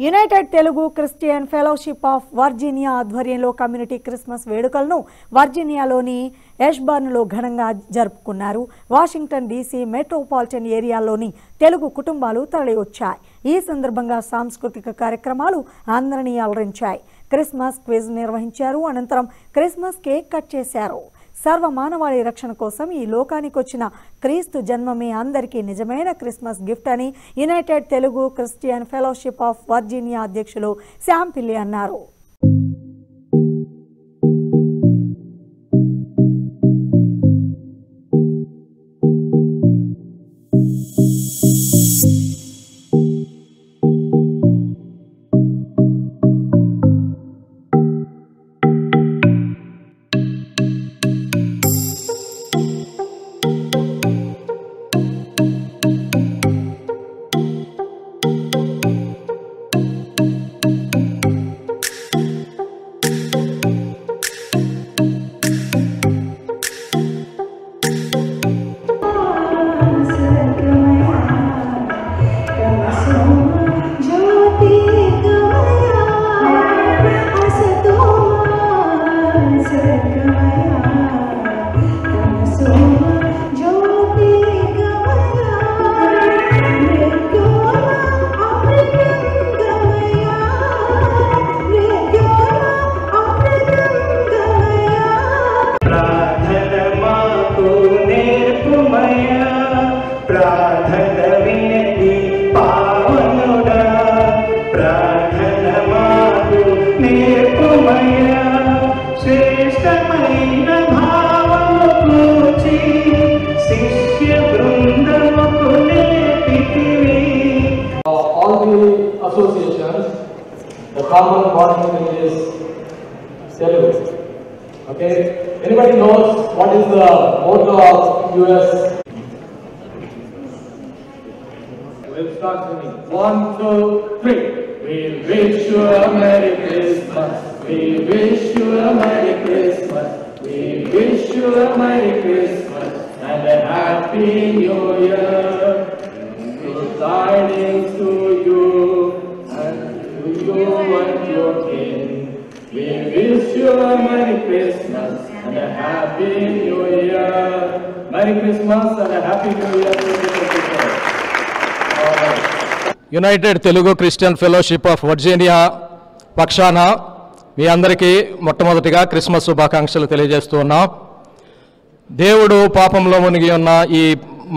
United Telugu Christian fellowship of Virginia ఆధ్వర్యంలో community Christmas వేడుకలను వర్జీనియాలోని ఎష్బర్న్లో ఘనంగా జరుపుకున్నారు. వాషింగ్టన్ డీసీ మెట్రోపాలిటన్ ఏరియాలోని తెలుగు కుటుంబాలు తరలివచ్చాయి. ఈ సందర్భంగా సాంస్కృతిక కార్యక్రమాలు అందరినీ అలరించాయి. క్రిస్మస్ క్విజ్ నిర్వహించారు. అనంతరం క్రిస్మస్ కేక్ కట్ చేశారు. సర్వమానవాళి రక్షణ కోసం ఈ లోకానికి వచ్చిన క్రీస్తు జన్మమే అందరికీ నిజమైన క్రిస్మస్ గిఫ్ట్ అని United Telugu Christian fellowship of Virginia అధ్యక్షులు శామ్ పిల్లి అన్నారు. Associations, the common bonding thing is Telugu. Okay? Anybody knows what is the motto of US? We'll start singing. 1, 2, 3. We wish you a Merry Christmas. We wish you a Merry Christmas. We wish you a Merry Christmas and a Happy New Year. Good tidings to you. You and your king. We wish you a Merry Christmas and a Happy New Year. Merry Christmas and a Happy New Year to you. United Telugu Christian fellowship of Virginia పక్షాన మీ అందరికీ మొట్టమొదటిగా Christmas శుభాకాంక్షలు తెలియజేస్తూ ఉన్నాం. దేవుడు పాపంలో మునిగి ఉన్న ఈ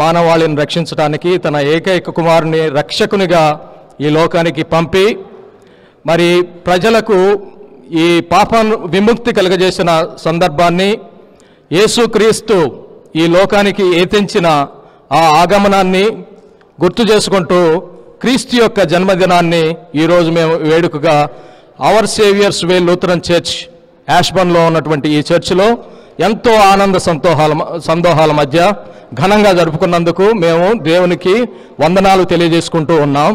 మానవాళిని రక్షించడానికి తన ఏకైక కుమారుని రక్షకునిగా ఈ లోకానికి పంపి మరి ప్రజలకు ఈ పాప విముక్తి కలుగజేసిన సందర్భాన్ని యేసుక్రీస్తు ఈ లోకానికి ఏతించిన ఆ ఆగమనాన్ని గుర్తు చేసుకుంటూ క్రీస్తు యొక్క జన్మదినాన్ని ఈరోజు మేము వేడుకగా అవర్ సేవియర్స్ వే లూథరన్ చర్చ్ యాష్బర్న్లో ఉన్నటువంటి ఈ చర్చిలో ఎంతో ఆనంద సంతోహాల మధ్య ఘనంగా జరుపుకున్నందుకు మేము దేవునికి వందనాలు తెలియజేసుకుంటూ ఉన్నాం.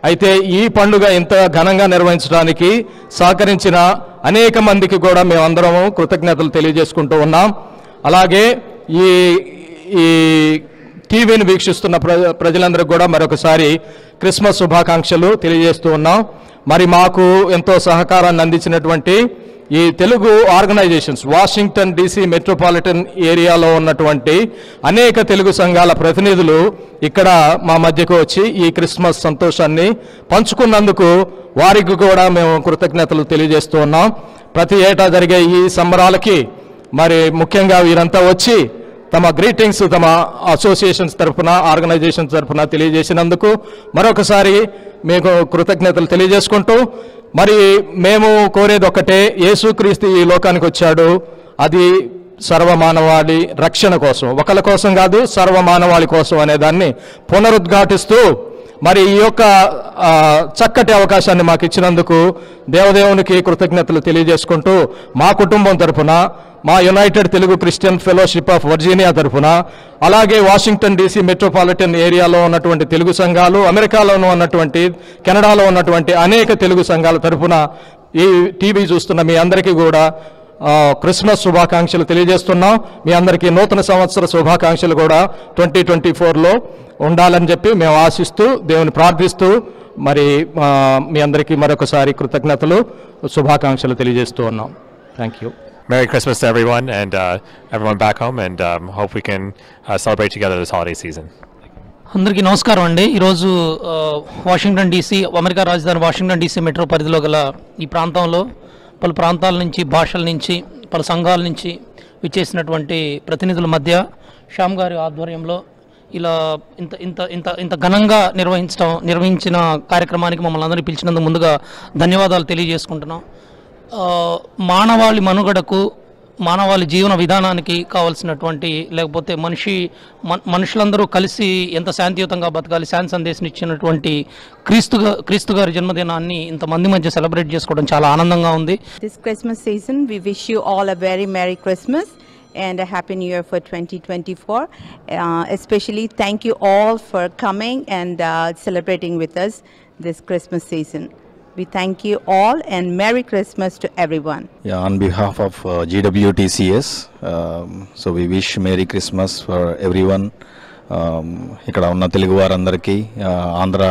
అయితే ఈ పండుగ ఇంత ఘనంగా నిర్వహించడానికి సహకరించిన అనేక మందికి కూడా మేమందరము కృతజ్ఞతలు తెలియజేసుకుంటూ ఉన్నాం. అలాగే ఈ టీవీని వీక్షిస్తున్న ప్రజలందరికీ కూడా మరొకసారి క్రిస్మస్ శుభాకాంక్షలు తెలియజేస్తూ ఉన్నాం. మరి మాకు ఎంతో సహకారాన్ని అందించినటువంటి ఈ Telugu organisations Washington DC metropolitan ఏరియాలో ఉన్నటువంటి అనేక తెలుగు సంఘాల ప్రతినిధులు ఇక్కడ మా మధ్యకు వచ్చి ఈ క్రిస్మస్ సంతోషాన్ని పంచుకున్నందుకు వారికి కూడా మేము కృతజ్ఞతలు తెలియజేస్తూ ఉన్నాం. ప్రతి ఏటా జరిగే ఈ సంబరాలకి మరి ముఖ్యంగా వీరంతా వచ్చి తమ గ్రీటింగ్స్ తమ అసోసియేషన్స్ తరఫున ఆర్గనైజేషన్స్ తరఫున తెలియజేసినందుకు మరొకసారి మీకు కృతజ్ఞతలు తెలియజేసుకుంటూ మరి మేము కోరేది ఒక్కటే, యేసుక్రీస్తు ఈ లోకానికి వచ్చాడు, అది సర్వమానవాళి రక్షణ కోసం, ఒకళ్ళ కోసం కాదు సర్వమానవాళి కోసం అనే దాన్ని పునరుద్ఘాటిస్తూ మరి ఈ యొక్క చక్కటి అవకాశాన్ని మాకు ఇచ్చినందుకు దేవదేవునికి కృతజ్ఞతలు తెలియజేసుకుంటూ మా కుటుంబం తరఫున మా United Telugu Christian fellowship of Virginia తరఫున అలాగే వాషింగ్టన్ డీసీ మెట్రోపాలిటన్ ఏరియాలో ఉన్నటువంటి తెలుగు సంఘాలు, అమెరికాలోనూ ఉన్నటువంటి కెనడాలో ఉన్నటువంటి అనేక తెలుగు సంఘాల తరఫున ఈ టీవీ చూస్తున్న మీ అందరికీ కూడా క్రిస్మస్ శుభాకాంక్షలు తెలియజేస్తున్నాం. మీ అందరికీ నూతన సంవత్సర శుభాకాంక్షలు కూడా 2024లో ఉండాలని చెప్పి మేము ఆశిస్తూ దేవుని ప్రార్థిస్తూ మరి మీ అందరికీ మరొకసారి కృతజ్ఞతలు శుభాకాంక్షలు తెలియజేస్తూ ఉన్నాం. Thank you. Merry Christmas to everyone and everyone back home, and hope we can celebrate together this holiday season. అందరికీ నమస్కారం అండి. ఈరోజు వాషింగ్టన్ డీసీ, అమెరికా రాజధాని వాషింగ్టన్ డీసీ మెట్రో పరిధిలో గల ఈ ప్రాంతంలో పలు ప్రాంతాల నుంచి, భాషల నుంచి, పలు సంఘాల నుంచి విచ్చేసినటువంటి ప్రతినిధుల మధ్య శ్యామ్ గారి ఆధ్వర్యంలో ఇలా ఇంత ఇంత ఇంత ఇంత ఘనంగా నిర్వహించిన కార్యక్రమానికి మమ్మల్ని అందరినీ పిలిచినందుకు ముందుగా ధన్యవాదాలు తెలియజేసుకుంటున్నాం. మానవాళి మనుగడకు, మానవాళి జీవన విధానానికి కావాల్సినటువంటి, లేకపోతే మనుషులందరూ కలిసి ఎంత శాంతియుతంగా బతకాలి, శాంతి సందేశం ఇచ్చినటువంటి క్రీస్తు గారి జన్మదినాన్ని ఇంతమంది మధ్య సెలబ్రేట్ చేసుకోవడం చాలా ఆనందంగా ఉంది. This Christmas season we wish you all a very Merry Christmas and a Happy New Year for 2024. Especially thank you all for coming and celebrating with us this Christmas season. We thank you all and Merry Christmas to everyone. Yeah, on behalf of GWTCS, so we wish Merry Christmas for everyone. ఇక్కడ ఉన్న తెలుగు వారందరికీ, ఆంధ్ర